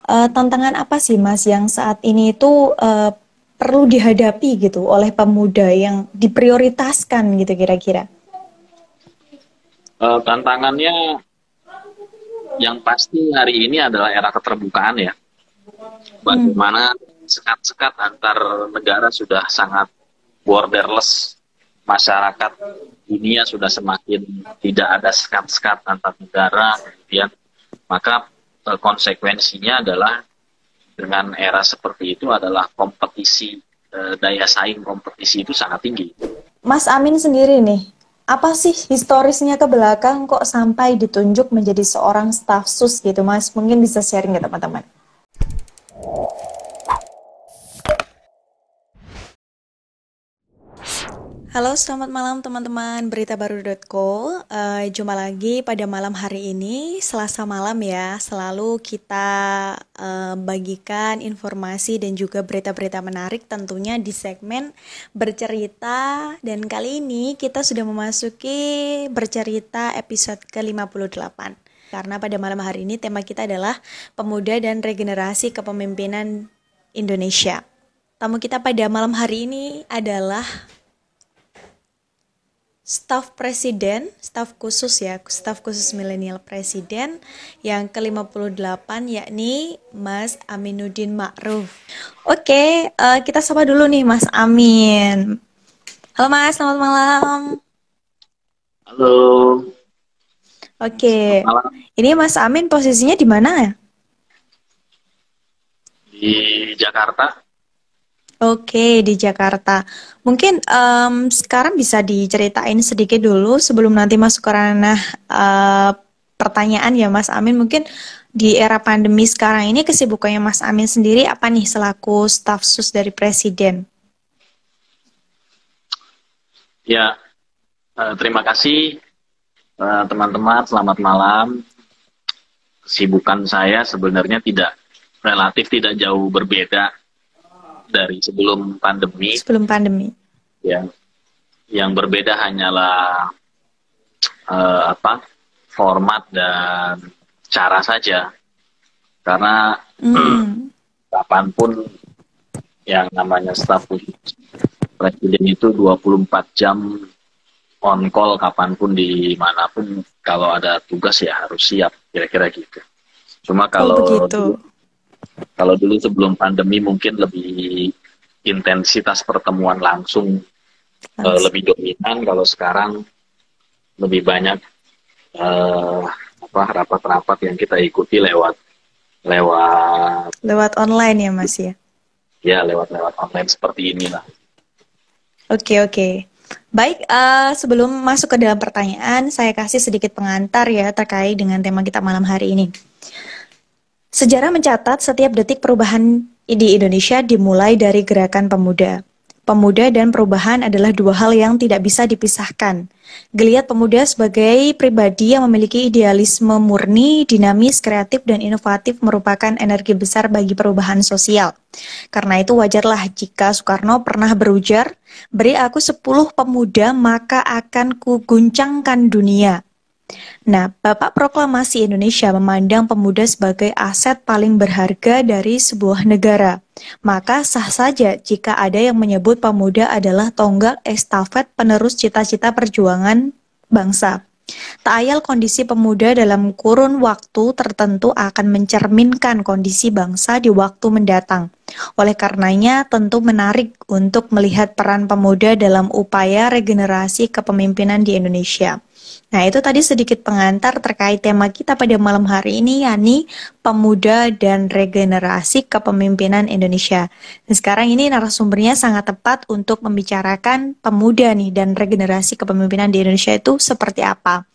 tantangan apa sih Mas yang saat ini itu perlu dihadapi gitu oleh pemuda yang diprioritaskan gitu kira-kira? Tantangannya yang pasti hari ini adalah era keterbukaan ya. Hmm. Bagaimana sekat-sekat antar negara sudah sangat borderless. Masyarakat dunia sudah semakin tidak ada sekat-sekat antar negara. Kemudian maka konsekuensinya adalah dengan era seperti itu adalah kompetisi, daya saing kompetisi itu sangat tinggi. Mas Amin sendiri nih, apa sih historisnya ke belakang kok sampai ditunjuk menjadi seorang staf sus gitu Mas? Mungkin bisa sharing ke teman-teman. Halo, selamat malam teman-teman beritabaru.co. Jumpa lagi pada malam hari ini, Selasa malam ya. Selalu kita bagikan informasi dan juga berita-berita menarik tentunya di segmen bercerita. Dan kali ini kita sudah memasuki bercerita episode ke-58. Karena pada malam hari ini tema kita adalah pemuda dan regenerasi kepemimpinan Indonesia. Tamu kita pada malam hari ini adalah staf presiden, staf khusus ya, staf khusus milenial presiden yang ke-58 yakni Mas Aminuddin Ma'ruf. Oke, kita sapa dulu nih Mas Amin. Halo Mas, selamat malam. Halo, selamat Oke, malam ini Mas Amin posisinya di mana ya? di Jakarta. Oke, di Jakarta. Mungkin sekarang bisa diceritain sedikit dulu sebelum nanti masuk ke ranah pertanyaan ya Mas Amin. Mungkin di era pandemi sekarang ini kesibukannya Mas Amin sendiri apa nih selaku staf sus dari Presiden? Ya, terima kasih teman-teman. Selamat malam. Kesibukan saya sebenarnya relatif tidak jauh berbeda dari sebelum pandemi. Sebelum pandemi. Ya, yang berbeda hanyalah apa format dan cara saja. Karena Hmm. kapanpun yang namanya staf khusus presiden itu 24 jam on call kapanpun dimanapun kalau ada tugas ya harus siap kira-kira gitu. Cuma Oh kalau begitu. dulu sebelum pandemi mungkin lebih intensitas pertemuan langsung Langsung. lebih dominan. Kalau sekarang lebih banyak eh, apa rapat-rapat yang kita ikuti lewat lewat Lewat online ya Mas ya? lewat online seperti inilah. Oke, oke. Baik, sebelum masuk ke dalam pertanyaan, saya kasih sedikit pengantar ya terkait dengan tema kita malam hari ini. Sejarah mencatat setiap detik perubahan di Indonesia dimulai dari gerakan pemuda. Pemuda dan perubahan adalah dua hal yang tidak bisa dipisahkan. Geliat pemuda sebagai pribadi yang memiliki idealisme murni, dinamis, kreatif, dan inovatif merupakan energi besar bagi perubahan sosial. Karena itu wajarlah jika Soekarno pernah berujar, "Beri aku 10 pemuda, maka akan kuguncangkan dunia." Nah, Bapak Proklamasi Indonesia memandang pemuda sebagai aset paling berharga dari sebuah negara. Maka sah saja jika ada yang menyebut pemuda adalah tonggak estafet penerus cita-cita perjuangan bangsa. Tak ayal kondisi pemuda dalam kurun waktu tertentu akan mencerminkan kondisi bangsa di waktu mendatang. Oleh karenanya, tentu menarik untuk melihat peran pemuda dalam upaya regenerasi kepemimpinan di Indonesia. Nah, itu tadi sedikit pengantar terkait tema kita pada malam hari ini, yakni pemuda dan regenerasi kepemimpinan Indonesia. Dan sekarang ini narasumbernya sangat tepat untuk membicarakan pemuda nih dan regenerasi kepemimpinan di Indonesia itu seperti apa.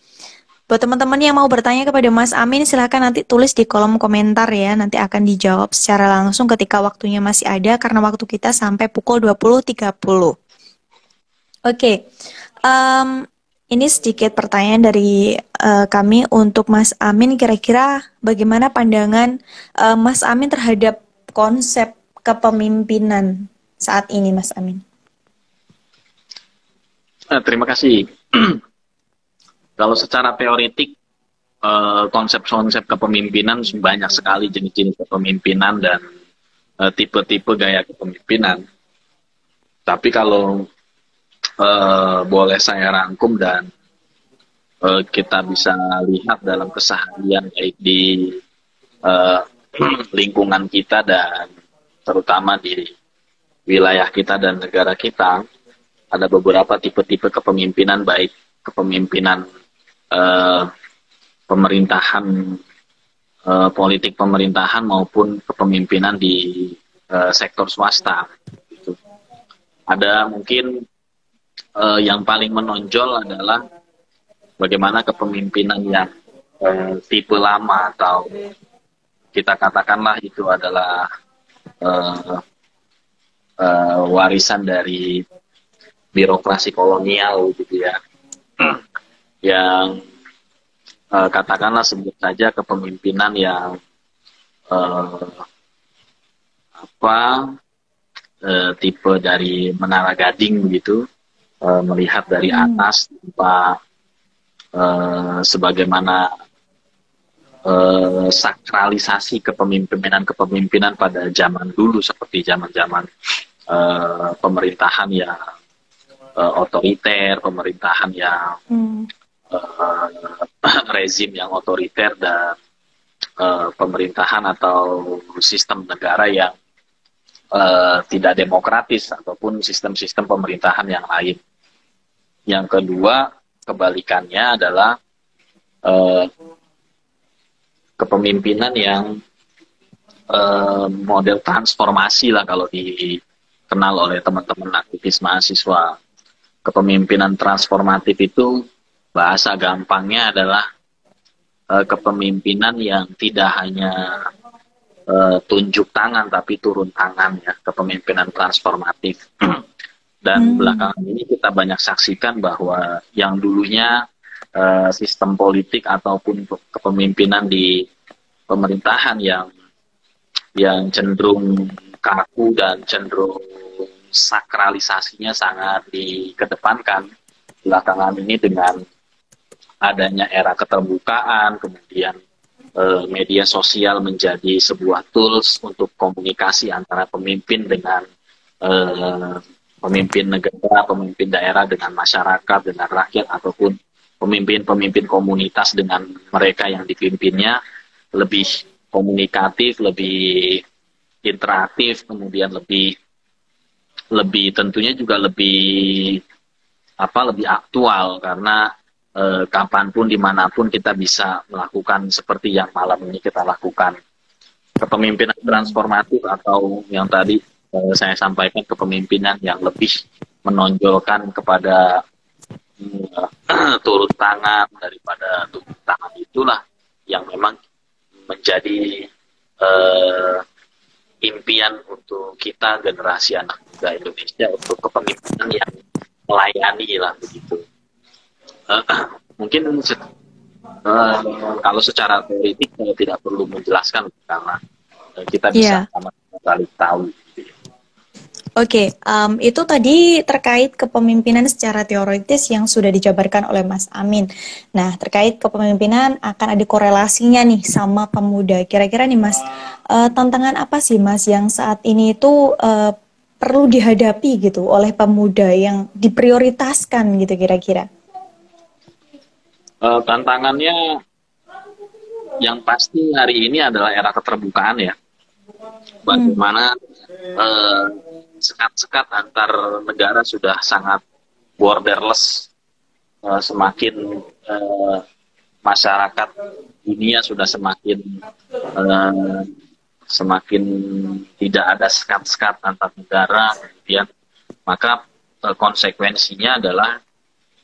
Buat teman-teman yang mau bertanya kepada Mas Amin, silahkan nanti tulis di kolom komentar ya. Nanti akan dijawab secara langsung ketika waktunya masih ada, karena waktu kita sampai pukul 20.30. Oke, em, ini sedikit pertanyaan dari kami untuk Mas Amin. Kira-kira bagaimana pandangan Mas Amin terhadap konsep kepemimpinan saat ini, Mas Amin? Terima kasih. Kalau secara teoretik konsep-konsep kepemimpinan banyak sekali jenis-jenis kepemimpinan dan tipe-tipe gaya kepemimpinan. Tapi kalau boleh saya rangkum dan kita bisa lihat dalam keseharian baik di uh, lingkungan kita dan terutama di wilayah kita dan negara kita, ada beberapa tipe-tipe kepemimpinan, baik kepemimpinan uh, pemerintahan, politik pemerintahan maupun kepemimpinan di sektor swasta. Gitu. Ada mungkin yang paling menonjol adalah bagaimana kepemimpinan yang tipe lama, atau kita katakanlah itu adalah warisan dari birokrasi kolonial gitu ya, yang katakanlah sebut saja kepemimpinan yang tipe dari Menara Gading begitu, melihat dari atas tanpa sebagaimana sakralisasi kepemimpinan pada zaman dulu, seperti zaman-zaman pemerintahan yang otoriter, pemerintahan yang rezim yang otoriter, dan pemerintahan atau sistem negara yang tidak demokratis ataupun sistem-sistem pemerintahan yang lain. Yang kedua, kebalikannya adalah kepemimpinan yang model transformasi lah, kalau dikenal oleh teman-teman aktivis mahasiswa. Kepemimpinan transformatif itu bahasa gampangnya adalah kepemimpinan yang tidak hanya tunjuk tangan tapi turun tangan ya, kepemimpinan transformatif. Dan belakangan ini kita banyak saksikan bahwa yang dulunya sistem politik ataupun kepemimpinan di pemerintahan yang cenderung kaku dan cenderung sakralisasinya sangat dikedepankan belakangan ini, dengan adanya era keterbukaan, kemudian media sosial menjadi sebuah tools untuk komunikasi antara pemimpin dengan pemimpin negara, pemimpin daerah dengan masyarakat, dengan rakyat, ataupun pemimpin-pemimpin komunitas dengan mereka yang dipimpinnya, lebih komunikatif, lebih interaktif, kemudian lebih tentunya juga lebih aktual, karena kapanpun dimanapun kita bisa melakukan seperti yang malam ini kita lakukan. Kepemimpinan transformatif atau yang tadi saya sampaikan, kepemimpinan yang lebih menonjolkan kepada turun tangan daripada turun tangan, itulah yang memang menjadi impian untuk kita, generasi anak muda Indonesia, untuk kepemimpinan yang melayani lah begitu. Mungkin kalau secara teoritik tidak perlu menjelaskan karena kita bisa sama-sama tahu. Oke, itu tadi terkait kepemimpinan secara teoritis yang sudah dijabarkan oleh Mas Amin. Nah, terkait kepemimpinan akan ada korelasinya nih sama pemuda. Kira-kira nih Mas, tantangan apa sih Mas yang saat ini itu perlu dihadapi gitu oleh pemuda yang diprioritaskan gitu kira-kira? Tantangannya yang pasti hari ini adalah era keterbukaan ya. Bagaimana sekat-sekat antar negara sudah sangat borderless, semakin masyarakat dunia sudah semakin tidak ada sekat-sekat antar negara, kemudian maka konsekuensinya adalah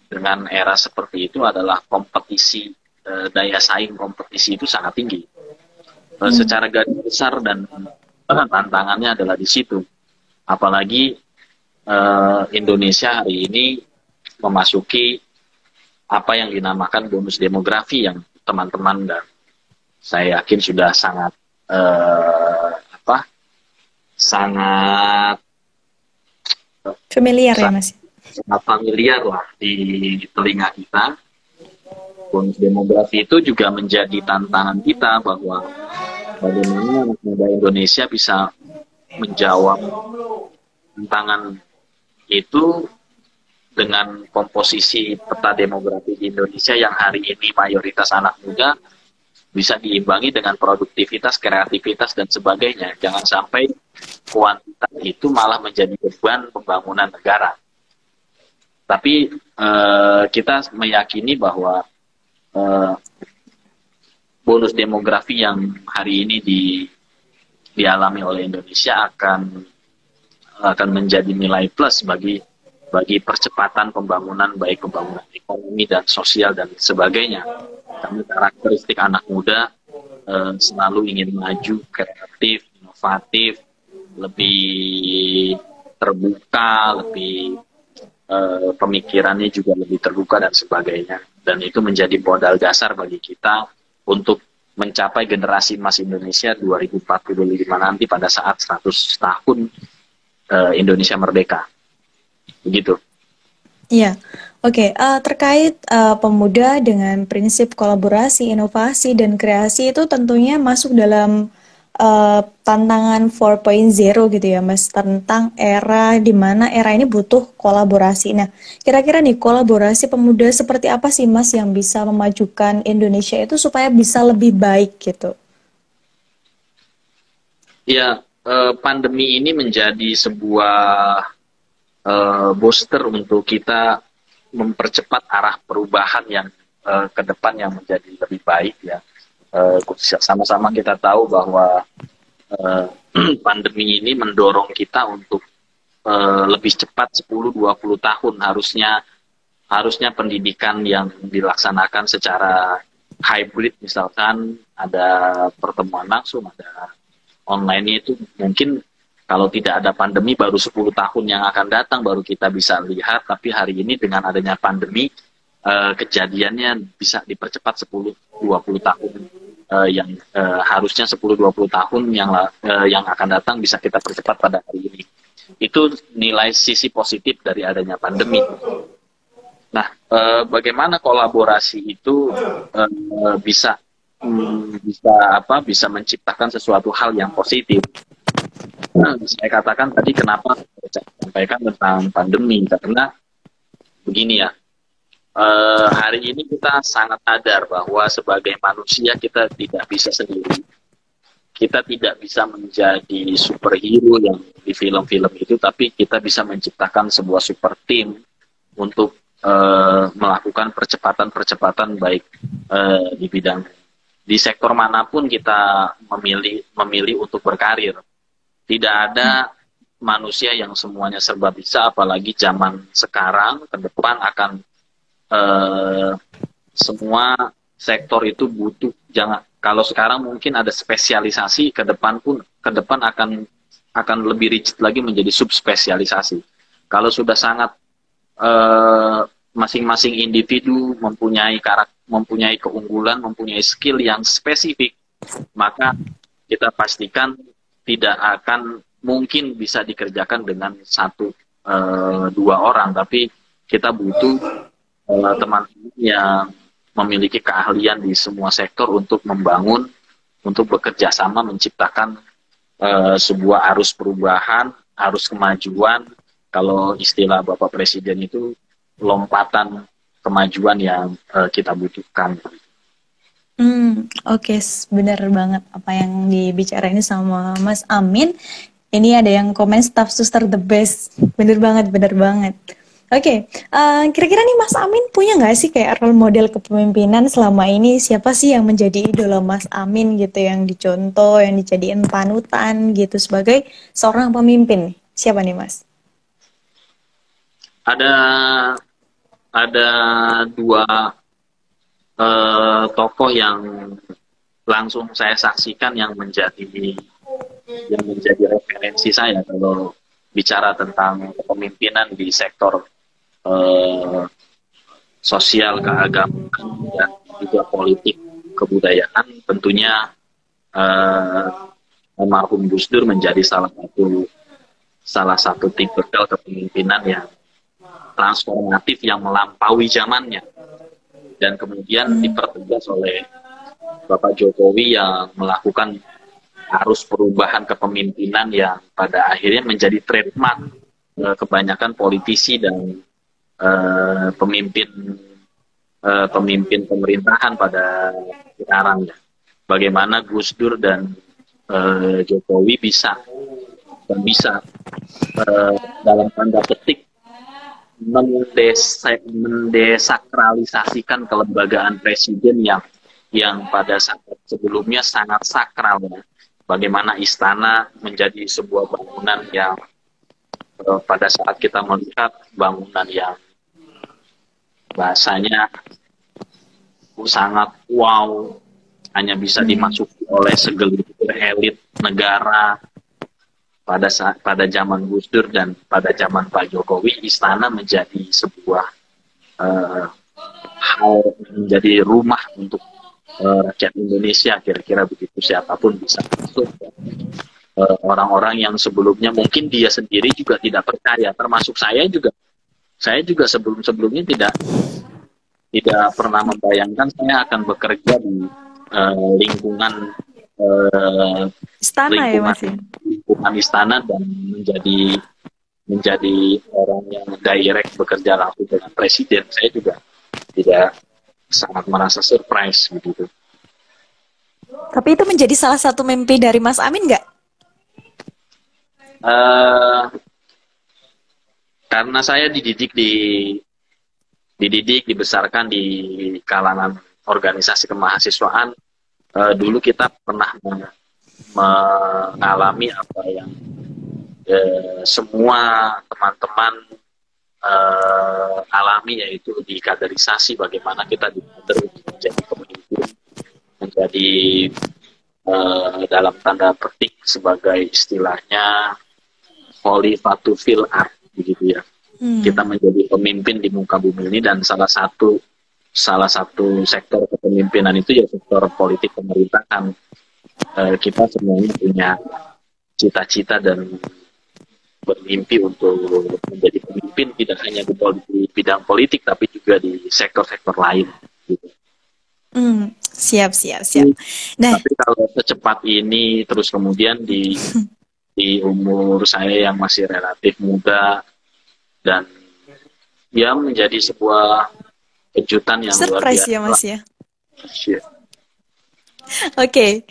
dengan era seperti itu adalah kompetisi, daya saing kompetisi itu sangat tinggi. Secara garis besar dan tantangannya adalah di situ. Apalagi Indonesia hari ini memasuki apa yang dinamakan bonus demografi, yang teman-teman dan saya yakin sudah sangat familiar ya Mas? Sangat familiar lah di telinga kita. bonus demografi itu juga menjadi tantangan kita bahwa bagaimana anak muda Indonesia bisa menjawab tantangan itu dengan komposisi peta demografi di Indonesia yang hari ini mayoritas anak muda bisa diimbangi dengan produktivitas, kreativitas, dan sebagainya. Jangan sampai kuantitas itu malah menjadi beban pembangunan negara. Tapi kita meyakini bahwa bonus demografi yang hari ini dialami oleh Indonesia akan menjadi nilai plus bagi percepatan pembangunan, baik pembangunan ekonomi dan sosial dan sebagainya. Karena karakteristik anak muda selalu ingin maju, kreatif, inovatif, lebih terbuka, lebih pemikirannya juga lebih terbuka dan sebagainya. Dan itu menjadi modal dasar bagi kita untuk mencapai generasi emas Indonesia 2045 nanti pada saat 100 tahun Indonesia merdeka. Begitu. Iya, oke. Terkait pemuda dengan prinsip kolaborasi, inovasi, dan kreasi itu tentunya masuk dalam tantangan 4.0 gitu ya, Mas, tentang era di mana era ini butuh kolaborasi. Nah, kira-kira nih kolaborasi pemuda seperti apa sih, Mas, yang bisa memajukan Indonesia itu supaya bisa lebih baik gitu? Ya, pandemi ini menjadi sebuah booster untuk kita mempercepat arah perubahan yang ke depan yang menjadi lebih baik ya. Sama-sama kita tahu bahwa pandemi ini mendorong kita untuk lebih cepat 10-20 tahun harusnya pendidikan yang dilaksanakan secara hybrid, misalkan ada pertemuan langsung, ada online, itu mungkin kalau tidak ada pandemi baru 10 tahun yang akan datang baru kita bisa lihat. Tapi hari ini dengan adanya pandemi kejadiannya bisa dipercepat 10-20 tahun yang harusnya 10-20 tahun yang akan datang bisa kita percepat pada hari ini. Itu nilai sisi positif dari adanya pandemi. Nah, bagaimana kolaborasi itu bisa menciptakan sesuatu hal yang positif. Nah, saya katakan tadi kenapa saya sampaikan tentang pandemi, karena begini ya, hari ini kita sangat sadar bahwa sebagai manusia kita tidak bisa sendiri, kita tidak bisa menjadi superhero yang di film-film itu, tapi kita bisa menciptakan sebuah super team untuk melakukan percepatan baik di sektor manapun kita memilih untuk berkarir. Tidak ada manusia yang semuanya serba bisa, apalagi zaman sekarang. Ke depan akan semua sektor itu butuh. Kalau sekarang mungkin ada spesialisasi, ke depan akan lebih rigid lagi menjadi subspesialisasi. Kalau sudah sangat masing-masing individu mempunyai keunggulan, mempunyai skill yang spesifik, maka kita pastikan tidak akan mungkin bisa dikerjakan dengan 1-2 orang, tapi kita butuh teman-teman yang memiliki keahlian di semua sektor untuk membangun, untuk bekerja sama menciptakan sebuah arus perubahan, arus kemajuan. Kalau istilah Bapak Presiden itu lompatan kemajuan yang kita butuhkan. Oke, benar banget apa yang dibicarain sama Mas Amin. Ini ada yang komen staff suster the best. Bener banget, bener banget. Oke, kira-kira nih Mas Amin punya nggak sih kayak role model kepemimpinan selama ini? Siapa sih yang menjadi idola Mas Amin gitu, yang dicontoh, yang dijadiin panutan gitu sebagai seorang pemimpin? Siapa nih Mas? Ada dua tokoh yang langsung saya saksikan yang menjadi referensi saya kalau bicara tentang kepemimpinan di sektor sosial, keagamaan, dan juga politik kebudayaan. Tentunya almarhum Gus Dur menjadi salah satu tipikal kepemimpinan yang transformatif, yang melampaui zamannya. dan kemudian dipertegas oleh Bapak Jokowi yang melakukan arus perubahan kepemimpinan yang pada akhirnya menjadi trademark kebanyakan politisi dan pemimpin pemimpin pemerintahan pada sekarang ya. Bagaimana Gus Dur dan Jokowi bisa dalam tanda petik mendesakralisasikan kelembagaan presiden yang pada saat sebelumnya sangat sakral ya. Bagaimana istana menjadi sebuah bangunan yang pada saat kita melihat bangunan yang bahasanya sangat wow, hanya bisa dimasuki oleh segelintir elit negara. Pada zaman Gus Dur dan pada zaman Pak Jokowi, istana menjadi sebuah hal, menjadi rumah untuk rakyat Indonesia, kira-kira begitu. Siapapun bisa masuk. Orang-orang yang sebelumnya mungkin dia sendiri juga tidak percaya, termasuk saya juga. Saya juga sebelum-sebelumnya tidak pernah membayangkan saya akan bekerja di lingkungan Istana ya Mas ya? lingkungan istana dan menjadi orang yang direct bekerja langsung dengan presiden. Saya juga tidak sangat merasa surprise begitu. Tapi itu menjadi salah satu mimpi dari Mas Amin nggak? Karena saya dibesarkan di kalangan organisasi kemahasiswaan, dulu kita pernah mengalami apa yang semua teman-teman alami, yaitu di kaderisasi. Bagaimana kita dikader menjadi pemimpin, menjadi dalam tanda petik sebagai istilahnya khalifatul art begitu ya. Kita menjadi pemimpin di muka bumi ini, dan salah satu sektor kepemimpinan itu ya sektor politik pemerintahan. Kita semuanya punya cita-cita dan bermimpi untuk menjadi pemimpin, tidak hanya di bidang politik tapi juga di sektor-sektor lain gitu. Siap. Nah, tapi kalau secepat ini terus kemudian di umur saya yang masih relatif muda, dan ya menjadi sebuah kejutan yang luar surprise biasa ya Mas ya. Yeah. Oke,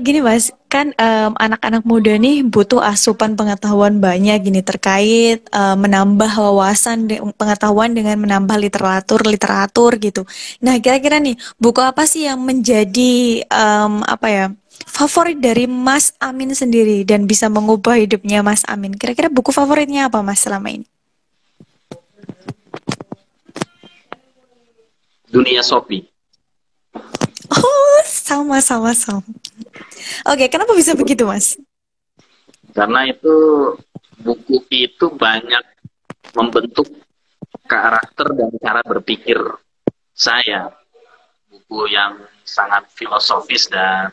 gini Mas, kan anak-anak muda nih butuh asupan pengetahuan banyak gini terkait menambah wawasan pengetahuan dengan menambah literatur gitu. Nah, kira-kira nih buku apa sih yang menjadi favorit dari Mas Amin sendiri dan bisa mengubah hidupnya Mas Amin? Kira-kira buku favoritnya apa Mas selama ini? Dunia Shopee. Oh, sama. Oke, kenapa bisa begitu, Mas? Karena itu buku itu banyak membentuk karakter dan cara berpikir saya. Buku yang sangat filosofis dan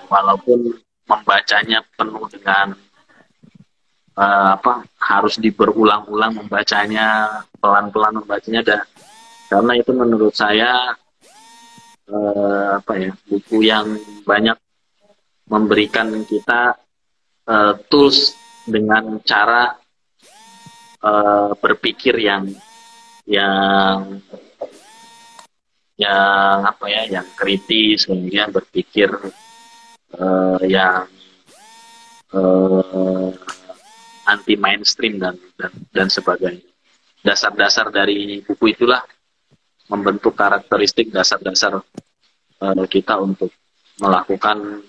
walaupun membacanya penuh dengan harus berulang-ulang membacanya, pelan-pelan membacanya, karena itu menurut saya buku yang banyak memberikan kita tools dengan cara berpikir yang kritis, kemudian berpikir yang anti mainstream dan sebagainya. Dasar-dasar dari buku itulah membentuk karakteristik dasar-dasar kita untuk melakukan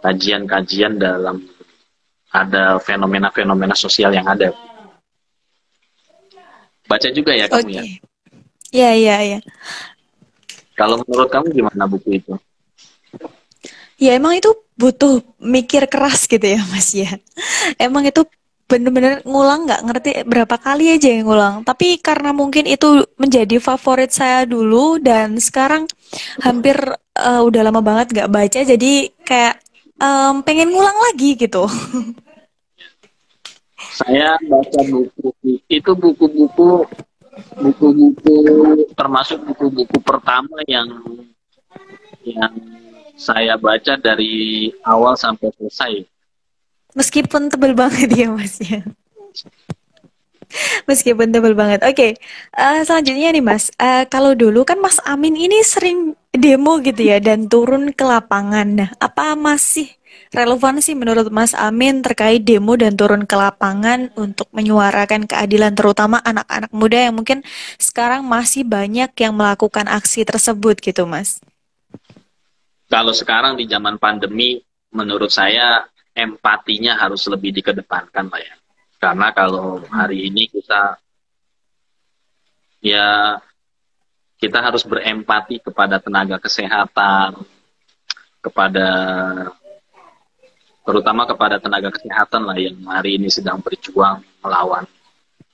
kajian-kajian dalam ada fenomena-fenomena sosial yang ada. Baca juga ya kamu ya? Iya. Kalau menurut kamu gimana buku itu? Ya emang itu butuh mikir keras gitu ya Mas ya. Emang itu bener-bener ngulang, nggak ngerti berapa kali aja yang ngulang. Tapi karena mungkin itu menjadi favorit saya dulu dan sekarang hampir udah lama banget nggak baca, jadi kayak pengen ngulang lagi gitu. Saya baca buku itu buku-buku buku-buku termasuk buku-buku pertama yang saya baca dari awal sampai selesai. Meskipun tebel banget ya Mas ya. Meskipun tebel banget. Oke, selanjutnya nih Mas. Kalau dulu kan Mas Amin ini sering demo gitu ya dan turun ke lapangan. Nah, apa masih relevan sih menurut Mas Amin terkait demo dan turun ke lapangan untuk menyuarakan keadilan terutama anak-anak muda yang mungkin sekarang masih banyak yang melakukan aksi tersebut gitu Mas? Kalau sekarang di zaman pandemi, menurut saya empatinya harus lebih dikedepankan lah ya. Karena kalau hari ini ya kita harus berempati kepada tenaga kesehatan, kepada terutama kepada tenaga kesehatan lah yang hari ini sedang berjuang melawan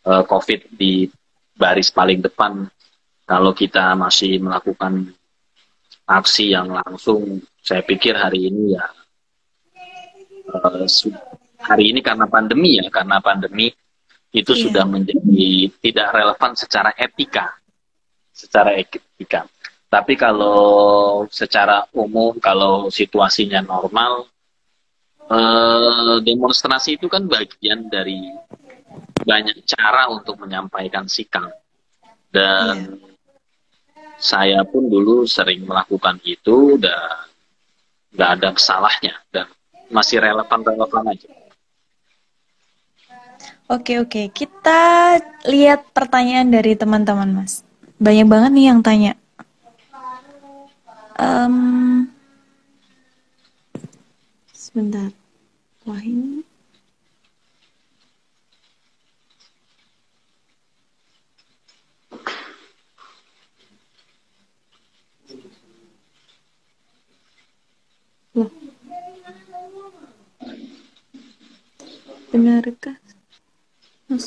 COVID di baris paling depan. Kalau kita masih melakukan aksi yang langsung, saya pikir hari ini ya eh, hari ini karena pandemi itu Iya, sudah menjadi tidak relevan secara etika. Tapi kalau secara umum, kalau situasinya normal, demonstrasi itu kan bagian dari banyak cara untuk menyampaikan sikap. iya. Dan saya pun dulu sering melakukan itu dan nggak ada salahnya dan masih relevan-relevan aja. Oke, oke. Kita lihat pertanyaan dari teman-teman, Mas. Banyak banget nih yang tanya. Em, sebentar. Wah, ini. Loh, benarkah, Mas?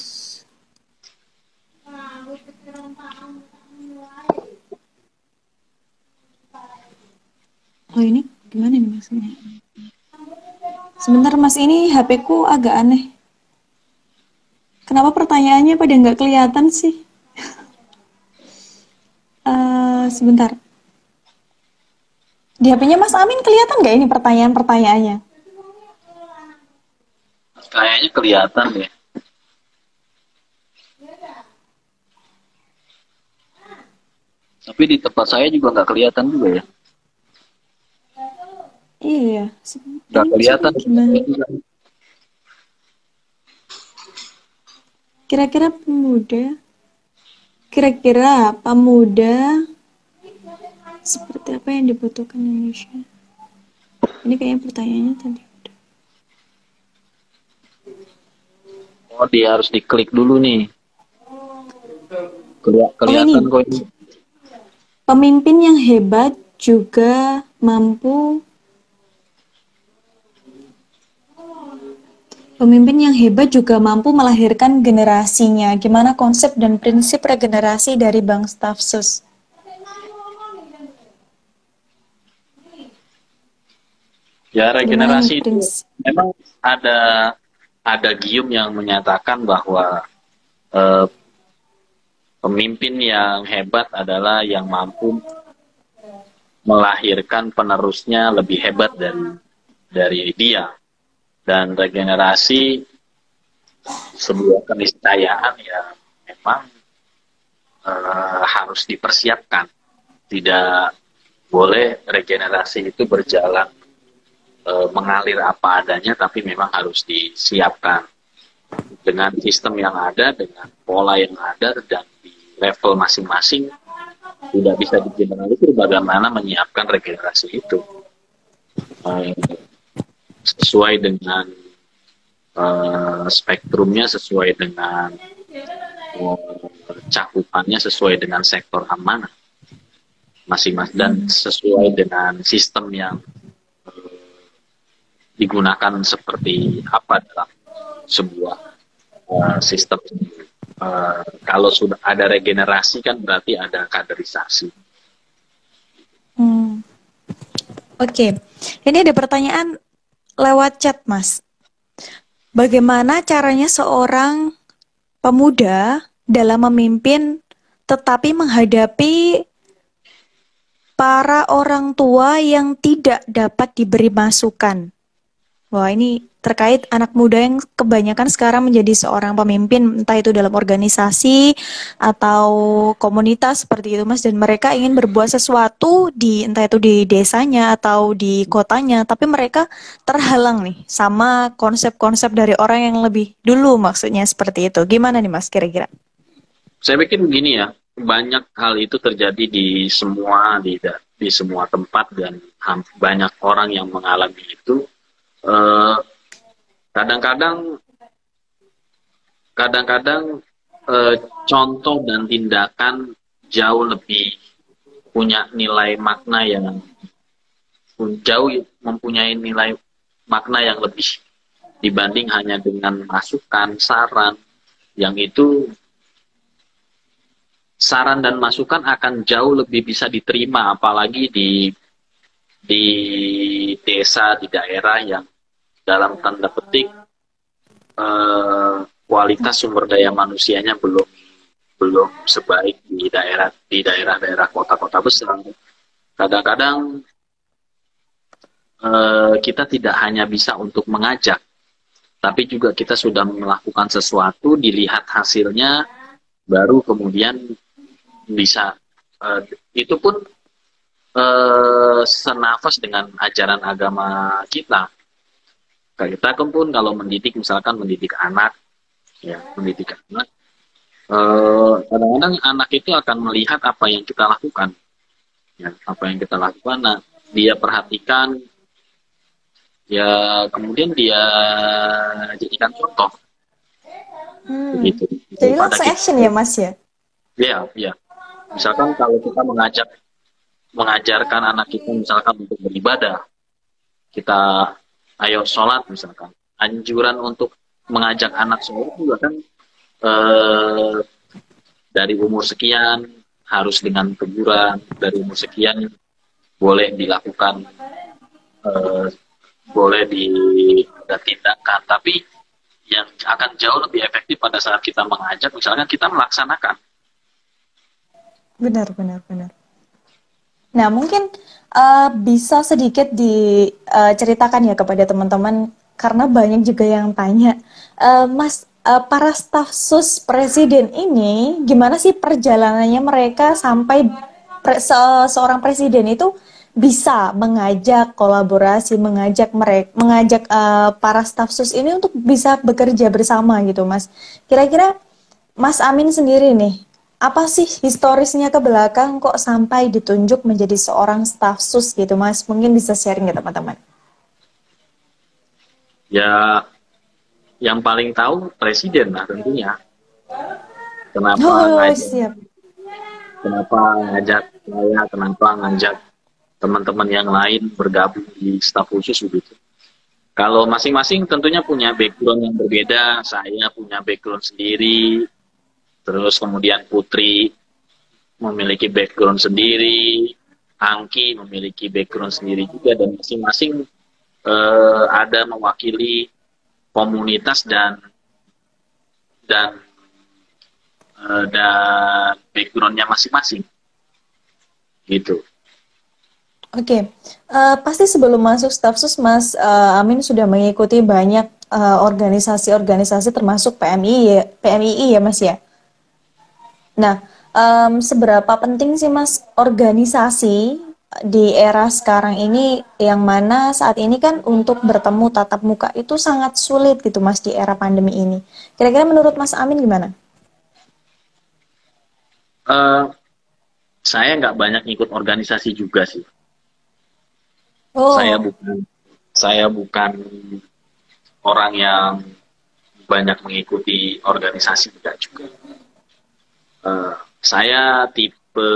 Oh, ini gimana nih maksudnya? Sebentar, Mas. Ini HP ku agak aneh. Kenapa pertanyaannya pada nggak kelihatan sih? Sebentar. Di HP-nya Mas Amin kelihatan nggak ini pertanyaan-pertanyaannya? Kayaknya kelihatan ya. Tapi di tempat saya juga nggak kelihatan juga ya. Iya. Nggak Ini maksudnya kelihatan. gimana? Kira-kira pemuda, kira-kira pemuda seperti apa yang dibutuhkan Indonesia? Ini kayaknya pertanyaannya tadi. Oh, dia harus diklik dulu nih. Oh Kelihatan ini, kok ini. pemimpin yang hebat juga mampu Pemimpin yang hebat juga mampu melahirkan generasinya. Gimana konsep dan prinsip regenerasi dari Bank Stafsus? Ya, Gimana nih regenerasi itu prinsip? memang ada gium yang menyatakan bahwa eh, pemimpin yang hebat adalah yang mampu melahirkan penerusnya lebih hebat dari dia. Dan regenerasi sebuah keniscayaan yang memang harus dipersiapkan. Tidak boleh regenerasi itu berjalan mengalir apa adanya, tapi memang harus disiapkan dengan sistem yang ada, dengan pola yang ada, dan di level masing-masing tidak bisa digeneralisir bagaimana menyiapkan regenerasi itu eh, sesuai dengan spektrumnya, sesuai dengan cakupannya, sesuai dengan sektor amanah masing-masing dan sesuai dengan sistem yang digunakan seperti apa dalam sebuah sistem. Kalau sudah ada regenerasi kan berarti ada kaderisasi. Oke, ini ada pertanyaan lewat chat, Mas. Bagaimana caranya seorang pemuda dalam memimpin tetapi menghadapi para orang tua yang tidak dapat diberi masukan. Wah, ini terkait anak muda yang kebanyakan sekarang menjadi seorang pemimpin, entah itu dalam organisasi atau komunitas seperti itu, Mas. Dan mereka ingin berbuat sesuatu entah itu di desanya atau di kotanya, tapi mereka terhalang nih sama konsep-konsep dari orang yang lebih dulu, maksudnya seperti itu. Gimana nih, Mas, kira-kira? Saya pikir begini ya, banyak hal itu terjadi di semua tempat dan banyak orang yang mengalami itu. Eh, kadang-kadang kadang-kadang contoh dan tindakan jauh lebih punya nilai makna yang jauh mempunyai nilai makna yang lebih dibanding hanya dengan masukan, saran, yang itu saran dan masukan akan jauh lebih bisa diterima, apalagi di desa, di daerah yang dalam tanda petik kualitas sumber daya manusianya belum sebaik di daerah-daerah kota-kota besar. Kadang-kadang kita tidak hanya bisa untuk mengajak, tapi juga kita sudah melakukan sesuatu, dilihat hasilnya, baru kemudian bisa itu pun senafas dengan ajaran agama kita. Kita pun kalau mendidik, misalkan mendidik anak, ya mendidik anak, kadang-kadang anak itu akan melihat apa yang kita lakukan, ya apa yang kita lakukan. Nah, dia perhatikan, ya kemudian dia jadikan contoh, begitu. Jadi Pada langsung action ya, Mas ya? ya, ya. Misalkan kalau kita mengajarkan anak kita misalkan untuk beribadah, kita ayo sholat misalkan, anjuran untuk mengajak anak sholat juga kan dari umur sekian harus dengan teguran, dari umur sekian boleh dilakukan, boleh tindakan, tapi yang akan jauh lebih efektif pada saat kita mengajak, misalkan kita melaksanakan. Benar. Nah, mungkin bisa sedikit diceritakan ya kepada teman-teman, karena banyak juga yang tanya, Mas, para staf sus presiden ini, gimana sih perjalanannya mereka sampai seorang presiden itu bisa mengajak kolaborasi, mengajak para staf sus ini untuk bisa bekerja bersama gitu, Mas. Kira-kira Mas Amin sendiri nih, apa sih historisnya ke belakang kok sampai ditunjuk menjadi seorang staf sus gitu, Mas? Mungkin bisa sharing ya teman-teman. Ya, yang paling tahu presiden lah tentunya. Kenapa Siap. ngajak saya, kenapa ngajak teman-teman yang lain bergabung di staf khusus begitu. Kalau masing-masing tentunya punya background yang berbeda. Saya punya background sendiri, terus kemudian Putri memiliki background sendiri, Angki memiliki background sendiri juga, dan masing-masing ada mewakili komunitas dan backgroundnya masing-masing, gitu. Oke. Pasti sebelum masuk staf sus, Mas Amin sudah mengikuti banyak organisasi-organisasi termasuk PMII ya, Mas ya. Nah, seberapa penting sih, Mas, organisasi di era sekarang ini, yang mana saat ini kan untuk bertemu tatap muka itu sangat sulit gitu, Mas, di era pandemi ini. Kira-kira menurut Mas Amin gimana? Saya nggak banyak ikut organisasi juga sih. Oh. Saya bukan orang yang banyak mengikuti organisasi juga. Saya tipe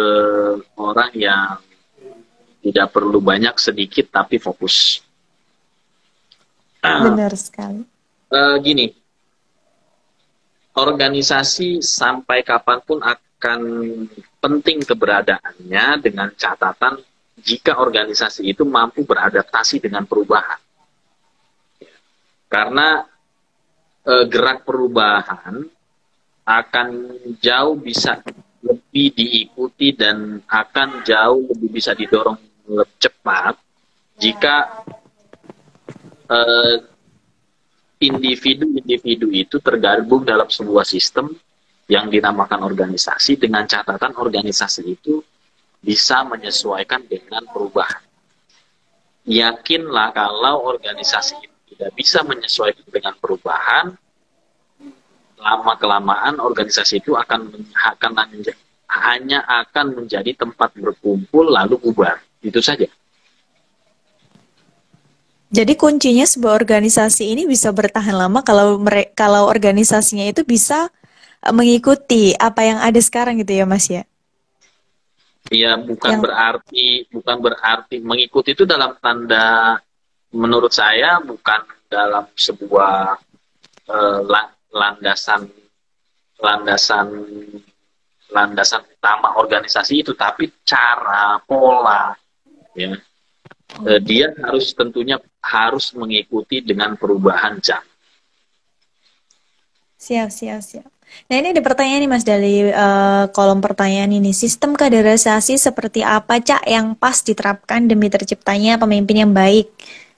orang yang tidak perlu banyak, sedikit tapi fokus. Benar sekali. Gini, organisasi sampai kapanpun akan penting keberadaannya, dengan catatan jika organisasi itu mampu beradaptasi dengan perubahan. Karena gerak perubahan akan jauh bisa lebih diikuti dan akan jauh lebih bisa didorong lebih cepat jika individu-individu itu tergabung dalam sebuah sistem yang dinamakan organisasi, dengan catatan organisasi itu bisa menyesuaikan dengan perubahan. Yakinlah kalau organisasi itu tidak bisa menyesuaikan dengan perubahan, lama-kelamaan organisasi itu hanya akan menjadi tempat berkumpul lalu bubar. Itu saja. Jadi kuncinya sebuah organisasi ini bisa bertahan lama kalau organisasinya itu bisa mengikuti apa yang ada sekarang gitu ya Mas ya. Ya, bukan berarti mengikuti itu dalam tanda, menurut saya bukan dalam sebuah landasan landasan utama organisasi itu, tapi cara, pola, ya. Dia tentunya harus mengikuti dengan perubahan jam. Siap. Nah ini ada pertanyaan nih Mas dari kolom pertanyaan ini. Sistem kaderisasi seperti apa Cak yang pas diterapkan demi terciptanya pemimpin yang baik?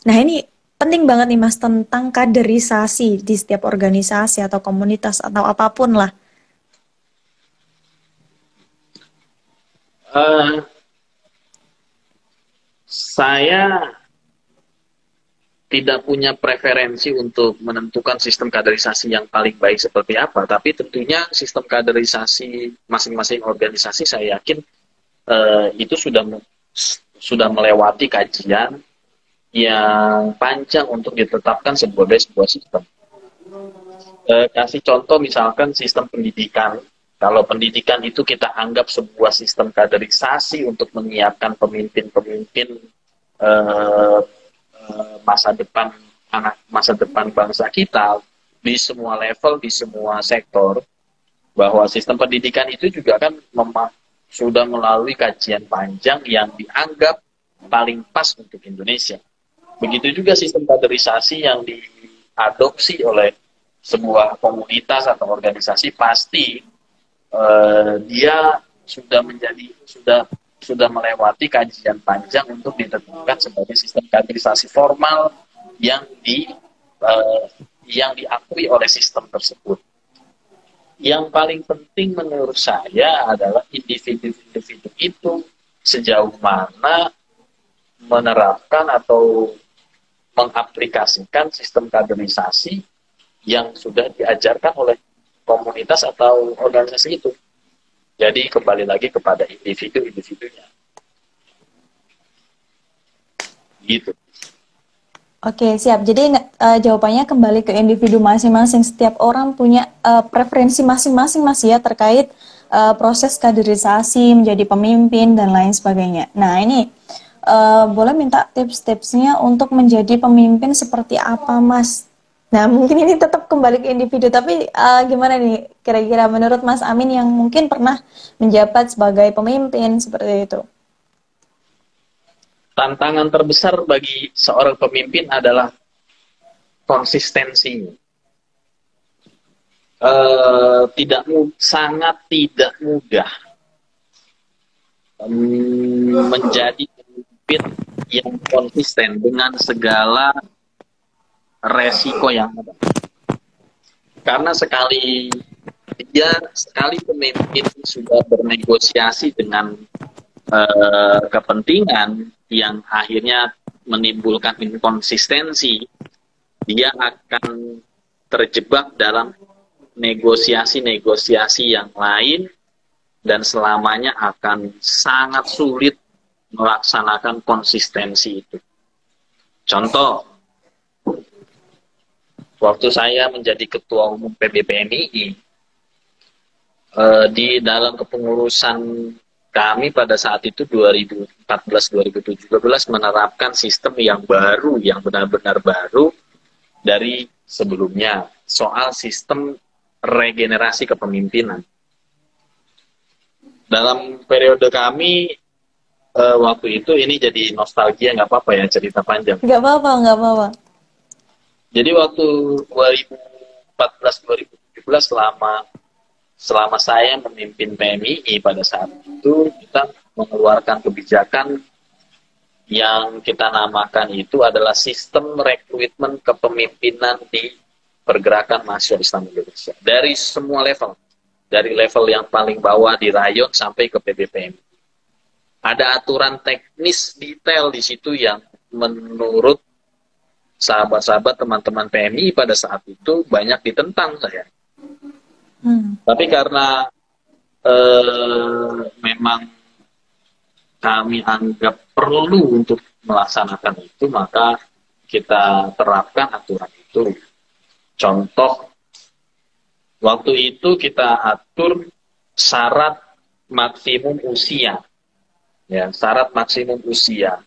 Nah ini penting banget nih Mas tentang kaderisasi di setiap organisasi atau komunitas atau apapun lah. Saya tidak punya preferensi untuk menentukan sistem kaderisasi yang paling baik seperti apa, tapi tentunya sistem kaderisasi masing-masing organisasi saya yakin itu sudah melewati kajian yang panjang untuk ditetapkan sebagai sebuah sistem. Kasih contoh misalkan sistem pendidikan. Kalau pendidikan itu kita anggap sebuah sistem kaderisasi untuk menyiapkan pemimpin-pemimpin masa depan bangsa kita di semua level, di semua sektor, bahwa sistem pendidikan itu juga kan sudah melalui kajian panjang yang dianggap paling pas untuk Indonesia. Begitu juga sistem kaderisasi yang diadopsi oleh sebuah komunitas atau organisasi, pasti dia sudah melewati kajian panjang untuk ditentukan sebagai sistem kaderisasi formal yang diakui oleh sistem tersebut. Yang paling penting menurut saya adalah individu-individu itu sejauh mana menerapkan atau mengaplikasikan sistem kaderisasi yang sudah diajarkan oleh komunitas atau organisasi itu. Jadi kembali lagi kepada individu-individunya. Gitu. Oke, siap. Jadi jawabannya kembali ke individu masing-masing. Setiap orang punya preferensi masing-masing Mas ya terkait proses kaderisasi, menjadi pemimpin dan lain sebagainya. Nah, ini boleh minta tips-tipsnya untuk menjadi pemimpin seperti apa Mas? Nah, mungkin ini tetap kembali ke individu, tapi gimana nih kira-kira menurut Mas Amin yang mungkin pernah menjabat sebagai pemimpin seperti itu? Tantangan terbesar bagi seorang pemimpin adalah konsistensinya. Sangat tidak mudah menjadi pemimpin yang konsisten dengan segala resiko yang ada. Karena sekali pemimpin sudah bernegosiasi dengan kepentingan yang akhirnya menimbulkan inkonsistensi, dia akan terjebak dalam negosiasi-negosiasi yang lain dan selamanya akan sangat sulit melaksanakan konsistensi itu. Contoh, waktu saya menjadi ketua umum PBPMII, di dalam kepengurusan kami pada saat itu 2014-2017 menerapkan sistem yang baru, yang benar-benar baru dari sebelumnya, soal sistem regenerasi kepemimpinan. Dalam periode kami waktu itu, ini jadi nostalgia, nggak apa-apa ya cerita panjang. Nggak apa-apa. Jadi waktu 2014-2017 selama saya memimpin PMII pada saat itu, kita mengeluarkan kebijakan yang kita namakan itu adalah sistem rekrutmen kepemimpinan di pergerakan mahasiswa Islam Indonesia. Dari semua level. Dari level yang paling bawah di rayon sampai ke PBPM. Ada aturan teknis detail di situ yang menurut sahabat-sahabat teman-teman PMI pada saat itu banyak ditentang saya. Tapi karena memang kami anggap perlu untuk melaksanakan itu, maka kita terapkan aturan itu. Contoh, waktu itu kita atur syarat maksimum usia. Ya, syarat maksimum usia.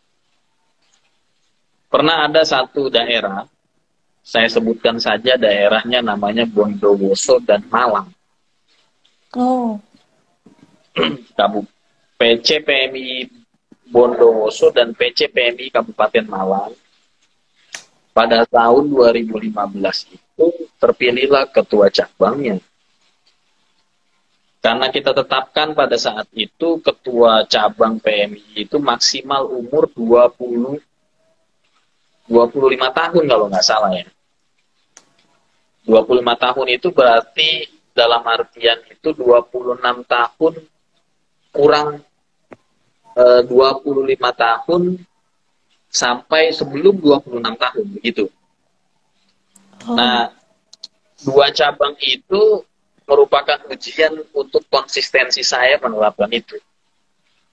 Pernah ada satu daerah, saya sebutkan saja daerahnya namanya Bondowoso dan Malang. Oh. PC PMI Bondowoso dan PC PMI Kabupaten Malang pada tahun 2015 itu terpilihlah ketua cabangnya. Karena kita tetapkan pada saat itu ketua cabang PMI itu maksimal umur 25 tahun kalau nggak salah ya. 25 tahun itu berarti dalam artian itu 26 tahun kurang 25 tahun sampai sebelum 26 tahun begitu. Nah, dua cabang itu merupakan ujian untuk konsistensi saya menerapkan itu.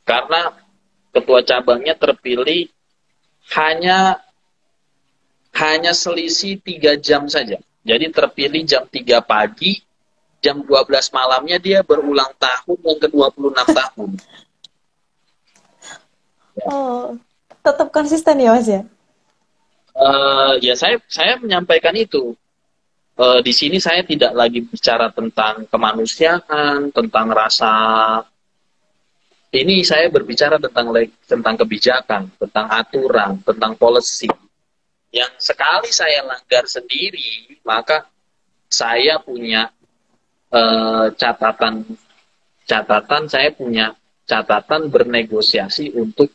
Karena ketua cabangnya terpilih hanya selisih 3 jam saja. Jadi terpilih jam 3 pagi, jam 12 malamnya dia berulang tahun yang ke-26 tahun. Oh, tetap konsisten ya Mas ya? Ya saya menyampaikan itu. Di sini saya tidak lagi bicara tentang kemanusiaan, tentang rasa. Ini saya berbicara tentang kebijakan, tentang aturan, tentang policy. Yang sekali saya langgar sendiri, maka saya punya catatan saya punya catatan bernegosiasi untuk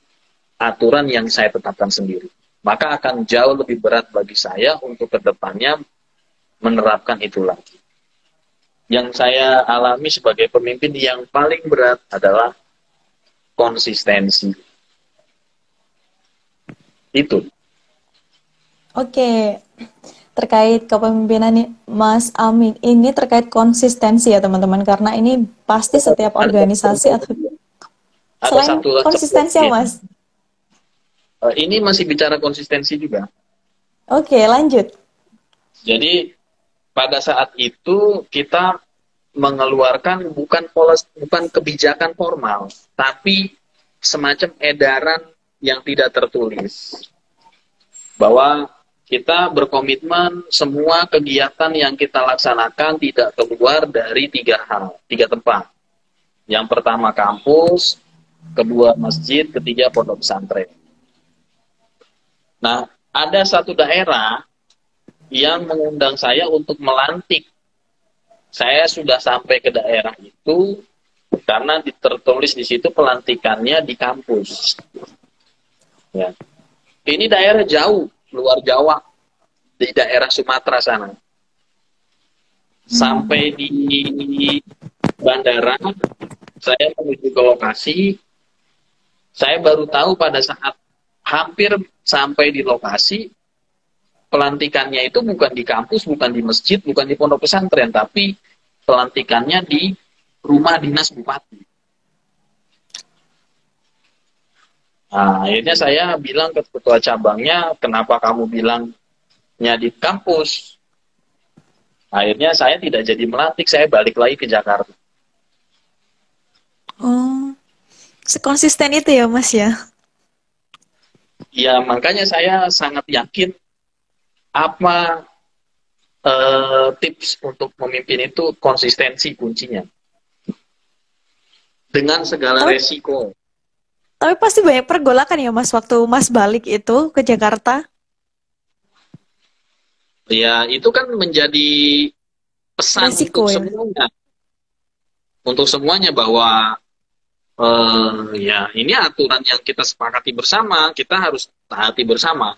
aturan yang saya tetapkan sendiri. Maka akan jauh lebih berat bagi saya untuk kedepannya menerapkan itu lagi. Yang saya alami sebagai pemimpin yang paling berat adalah konsistensi. Itu. Oke. Terkait kepemimpinan Mas Amin ini terkait konsistensi ya teman-teman, karena ini pasti setiap organisasi atau selain konsistensi ya Mas. Ini masih bicara konsistensi juga. Oke, lanjut. Jadi pada saat itu kita mengeluarkan bukan kebijakan formal, tapi semacam edaran yang tidak tertulis. Bahwa kita berkomitmen semua kegiatan yang kita laksanakan tidak keluar dari 3 tempat. Yang pertama kampus, kedua masjid, ketiga pondok pesantren. Nah, ada satu daerah yang mengundang saya untuk melantik. Saya sudah sampai ke daerah itu karena tertulis di situ pelantikannya di kampus. Ya. Ini daerah jauh, luar Jawa, di daerah Sumatera sana. Sampai di bandara, saya menuju ke lokasi. Saya baru tahu pada saat hampir sampai di lokasi, pelantikannya itu bukan di kampus, bukan di masjid, bukan di pondok pesantren, tapi pelantikannya di rumah dinas bupati. Nah, akhirnya saya bilang ke ketua cabangnya, kenapa kamu bilangnya di kampus? Akhirnya saya tidak jadi melantik, saya balik lagi ke Jakarta. Oh, sekonsisten itu ya Mas ya? Ya, makanya saya sangat yakin apa tips untuk memimpin itu konsistensi kuncinya. Dengan segala resiko. Tapi pasti banyak pergolakan ya Mas waktu Mas balik itu ke Jakarta. Ya, itu kan menjadi pesan Resiko, untuk ya? semuanya. untuk semuanya bahwa ya ini aturan yang kita sepakati bersama, kita harus taati bersama.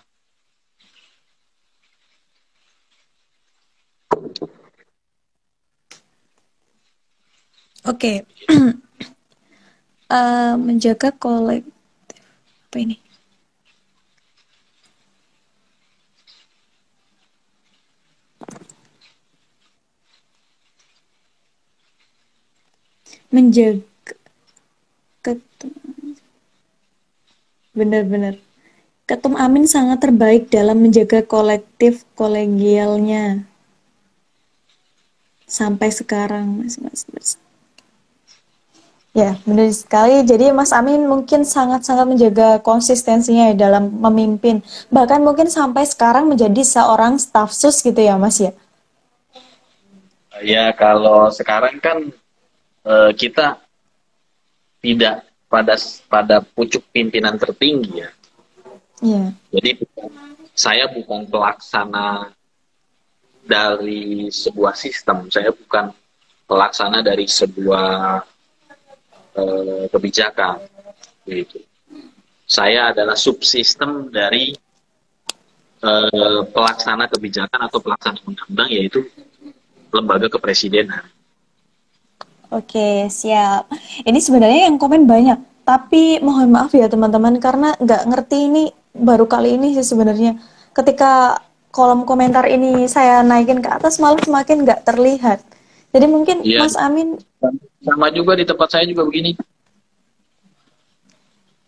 Oke. Menjaga kolektif apa ini? Menjaga benar-benar Ketum Amin sangat terbaik dalam menjaga kolektif kolegialnya sampai sekarang, Mas. Ya, benar sekali. Jadi Mas Amin mungkin sangat-sangat menjaga konsistensinya ya dalam memimpin. Bahkan mungkin sampai sekarang menjadi seorang staf sus gitu ya, Mas ya. Ya kalau sekarang kan kita tidak pada pucuk pimpinan tertinggi ya. Iya. Jadi saya bukan pelaksana dari sebuah sistem, saya bukan pelaksana dari sebuah kebijakan, gitu. Saya adalah subsistem dari pelaksana kebijakan atau pelaksana undang-undang, yaitu lembaga kepresidenan. Oke, siap. Ini sebenarnya yang komen banyak, tapi mohon maaf ya teman-teman karena nggak ngerti ini baru kali ini sih sebenarnya. Ketika kolom komentar ini saya naikin ke atas malah semakin nggak terlihat. Jadi mungkin Ya, Mas Amin, sama juga di tempat saya juga begini.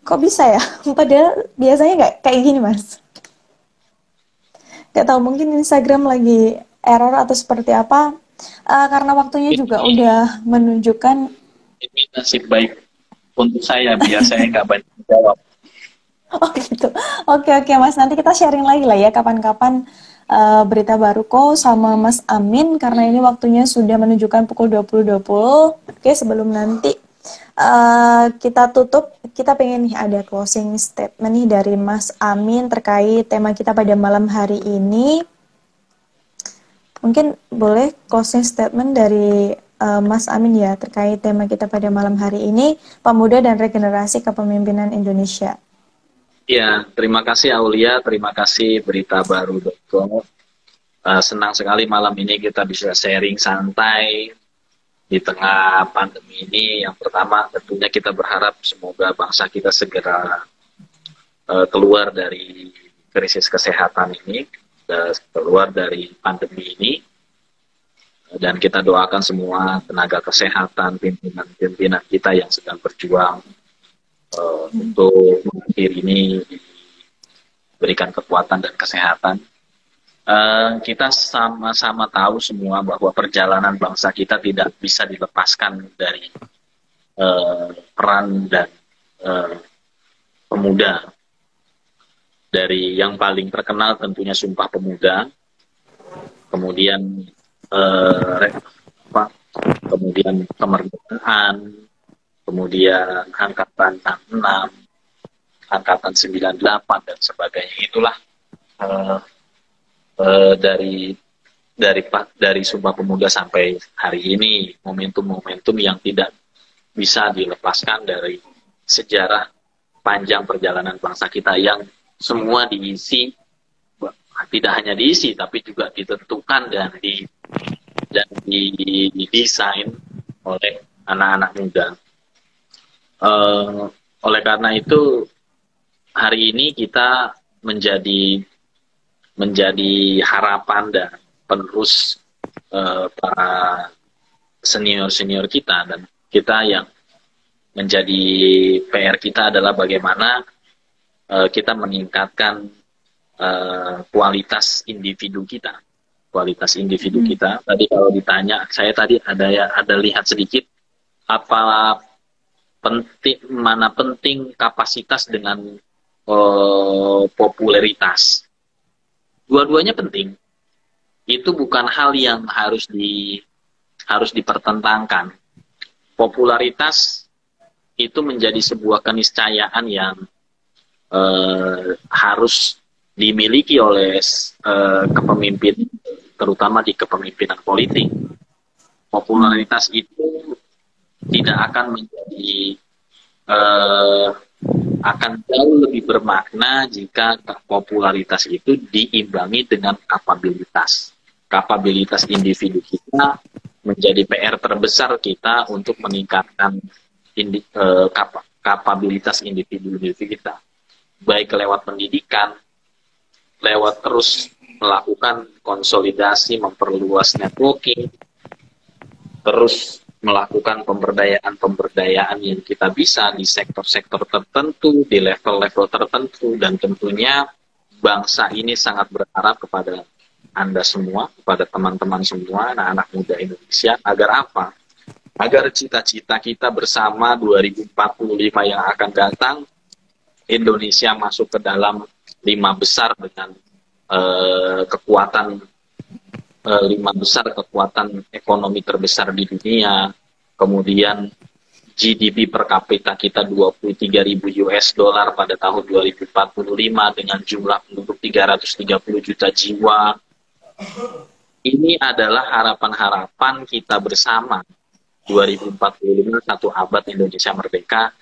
kok bisa ya? Padahal biasanya nggak kayak gini Mas. Nggak tahu mungkin Instagram lagi error atau seperti apa. Karena waktunya juga udah menunjukkan. Ini nasib baik untuk saya, biar saya nggak banyak jawab. Oh gitu. Oke Mas, nanti kita sharing lagi lah ya kapan-kapan berita baru kok sama Mas Amin karena ini waktunya sudah menunjukkan pukul 20.20. Oke, sebelum nanti kita tutup, kita pengen nih ada closing statement nih dari Mas Amin terkait tema kita pada malam hari ini. Mungkin boleh closing statement dari Mas Amin ya terkait tema kita pada malam hari ini, Pemuda dan Regenerasi Kepemimpinan Indonesia. Ya, terima kasih Aulia, terima kasih beritabaru.com. Senang sekali malam ini kita bisa sharing santai di tengah pandemi ini. Yang pertama tentunya kita berharap semoga bangsa kita segera keluar dari krisis kesehatan ini, keluar dari pandemi ini. Dan kita doakan semua tenaga kesehatan, pimpinan-pimpinan kita yang sedang berjuang untuk mengakhiri ini diberikan kekuatan dan kesehatan. Kita sama-sama tahu semua bahwa perjalanan bangsa kita tidak bisa dilepaskan dari peran dan pemuda. Dari yang paling terkenal tentunya Sumpah Pemuda, kemudian kemudian kemerdekaan, kemudian angkatan 66, angkatan 98 dan sebagainya. Itulah dari Sumpah Pemuda sampai hari ini momentum-momentum yang tidak bisa dilepaskan dari sejarah panjang perjalanan bangsa kita yang semua diisi, tidak hanya diisi tapi juga ditentukan dan didesain oleh anak-anak muda. Oleh karena itu hari ini kita menjadi harapan dan penerus para senior-senior kita, dan kita yang menjadi PR kita adalah bagaimana kita meningkatkan kualitas individu kita. Tadi kalau ditanya, saya tadi ada lihat sedikit mana penting kapasitas dengan popularitas. Dua-duanya penting. Itu bukan hal yang harus dipertentangkan. Popularitas itu menjadi sebuah keniscayaan yang harus dimiliki oleh kepemimpin, terutama di kepemimpinan politik. Popularitas itu tidak akan menjadi eh, akan jauh lebih bermakna jika popularitas itu diimbangi dengan kapabilitas. Kapabilitas individu kita menjadi PR terbesar kita untuk meningkatkan kapabilitas individu-individu kita. Baik lewat pendidikan, lewat terus melakukan konsolidasi, memperluas networking, terus melakukan pemberdayaan-pemberdayaan yang kita bisa di sektor-sektor tertentu, di level-level tertentu, dan tentunya bangsa ini sangat berharap kepada Anda semua, kepada teman-teman semua, anak-anak muda Indonesia, agar apa? Agar cita-cita kita bersama 2045 yang akan datang, Indonesia masuk ke dalam 5 besar dengan kekuatan 5 besar kekuatan ekonomi terbesar di dunia, kemudian GDP per kapita kita 23.000 US dollar pada tahun 2045 dengan jumlah penduduk 330 juta jiwa. Ini adalah harapan-harapan kita bersama 2045, satu abad Indonesia merdeka.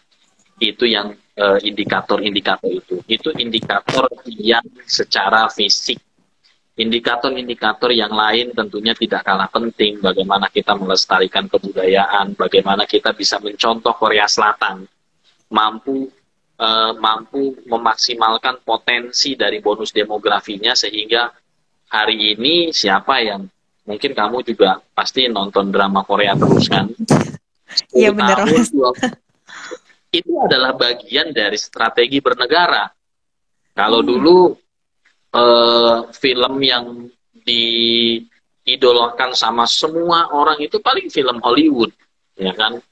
Itu yang indikator-indikator itu indikator yang secara fisik. Indikator-indikator yang lain tentunya tidak kalah penting, bagaimana kita melestarikan kebudayaan, bagaimana kita bisa mencontoh Korea Selatan, mampu memaksimalkan potensi dari bonus demografinya, sehingga hari ini siapa yang, mungkin kamu juga pasti nonton drama Korea terus kan, Iya 10 bener tahun, Mas. itu adalah bagian dari strategi bernegara. Kalau dulu film yang diidolakan sama semua orang itu paling film Hollywood, ya kan?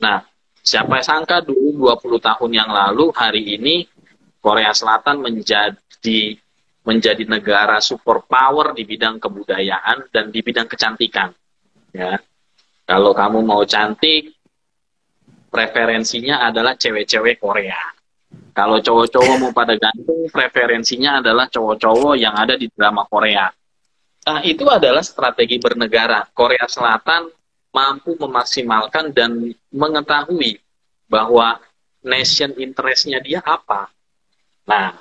Nah, siapa sangka dulu 20 tahun yang lalu, hari ini Korea Selatan menjadi negara superpower di bidang kebudayaan dan di bidang kecantikan. Ya, kalau kamu mau cantik, preferensinya adalah cewek-cewek Korea. Kalau cowok-cowok mau pada ganteng, preferensinya adalah cowok-cowok yang ada di drama Korea. Nah, itu adalah strategi bernegara. Korea Selatan mampu memaksimalkan dan mengetahui bahwa nation interest-nya dia apa. Nah,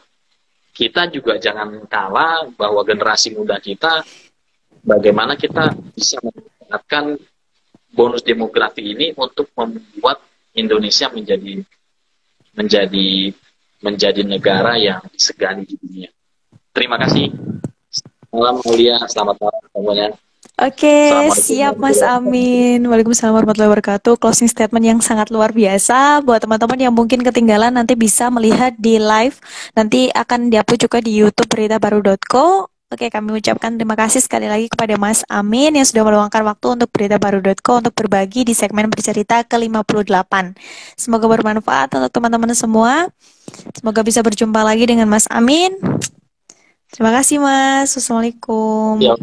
kita juga jangan kalah bahwa generasi muda kita, bagaimana kita bisa memanfaatkan bonus demografi ini untuk membuat Indonesia menjadi negara yang disegani di dunia. Terima kasih. Malam mulia, selamat malam semuanya. Oke, Assalamualaikum siap Mas warahmatullahi wabarakatuh. Amin. Waalaikumsalam warahmatullahi wabarakatuh. Closing statement yang sangat luar biasa. Buat teman-teman yang mungkin ketinggalan, nanti bisa melihat di live. Nanti akan di-upload juga di YouTube beritabaru.co. Oke, kami ucapkan terima kasih sekali lagi kepada Mas Amin yang sudah meluangkan waktu untuk beritabaru.co untuk berbagi di segmen bercerita ke-58. Semoga bermanfaat untuk teman-teman semua. Semoga bisa berjumpa lagi dengan Mas Amin. Terima kasih Mas. Wassalamualaikum. Ya,